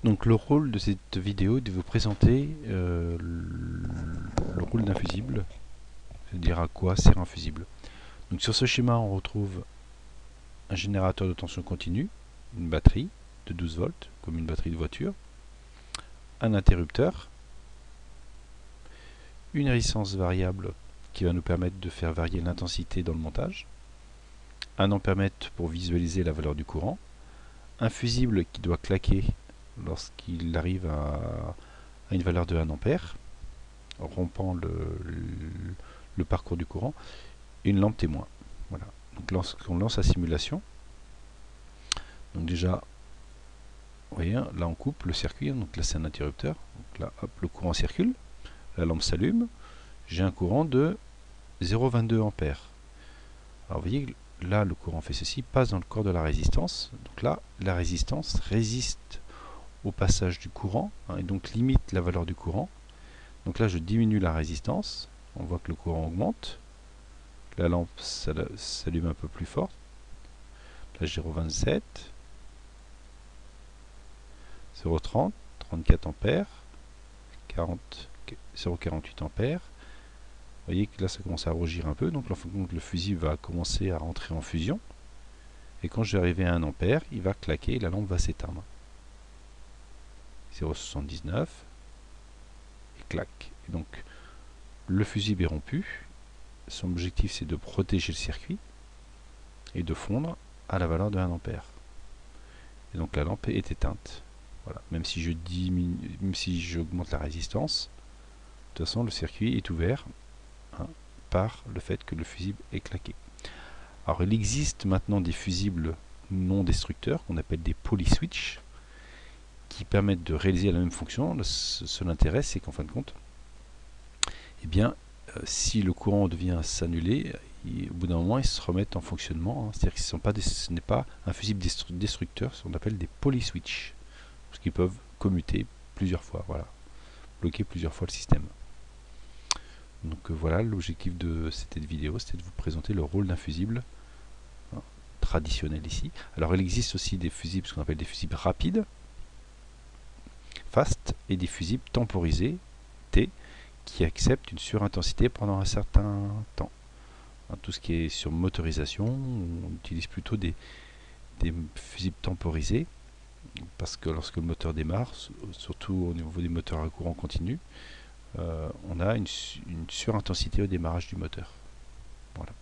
Donc le rôle de cette vidéo est de vous présenter le rôle d'un fusible, c'est-à-dire à quoi sert un fusible. Donc sur ce schéma on retrouve un générateur de tension continue, une batterie de 12 volts comme une batterie de voiture, un interrupteur, une résistance variable qui va nous permettre de faire varier l'intensité dans le montage, un ampèremètre pour visualiser la valeur du courant, un fusible qui doit claquer lorsqu'il arrive à une valeur de 1 ampère, rompant le parcours du courant, et une lampe témoin. Voilà. Donc lorsqu'on lance la simulation, donc déjà, vous voyez, là on coupe le circuit, donc là c'est un interrupteur, donc là hop, le courant circule, la lampe s'allume, j'ai un courant de 0,22 ampères. Alors vous voyez, là le courant fait ceci, passe dans le corps de la résistance, donc là la résistance résiste au passage du courant, et donc limite la valeur du courant. Donc là je diminue la résistance, on voit que le courant augmente, la lampe s'allume un peu plus fort, là 0,27, 0,30, 34 ampères, 0,48 ampères. Vous voyez que là ça commence à rougir un peu, donc le fusible va commencer à rentrer en fusion, et quand je vais arriver à 1 ampère, il va claquer et la lampe va s'éteindre. 0,79 et clac. Et donc le fusible est rompu. Son objectif c'est de protéger le circuit et de fondre à la valeur de 1 ampère. Et donc la lampe est éteinte. Voilà. Même si je diminue, même si j'augmente la résistance, de toute façon le circuit est ouvert par le fait que le fusible est claqué. Alors il existe maintenant des fusibles non destructeurs qu'on appelle des polyswitch qui permettent de réaliser la même fonction. Seul intérêt c'est qu'en fin de compte, eh bien, si le courant devient s'annuler, au bout d'un moment ils se remettent en fonctionnement, hein. C'est-à-dire que ce n'est pas un fusible destructeur, ce qu'on appelle des polyswitch, parce qu'ils peuvent commuter plusieurs fois, voilà, bloquer plusieurs fois le système. Donc voilà, l'objectif de cette vidéo, c'était de vous présenter le rôle d'un fusible traditionnel ici. Alors il existe aussi des fusibles, ce qu'on appelle des fusibles rapides, fast, et des fusibles temporisés, T, qui acceptent une surintensité pendant un certain temps. Tout ce qui est sur motorisation, on utilise plutôt des fusibles temporisés, parce que lorsque le moteur démarre, surtout au niveau des moteurs à courant continu, on a une surintensité au démarrage du moteur. Voilà.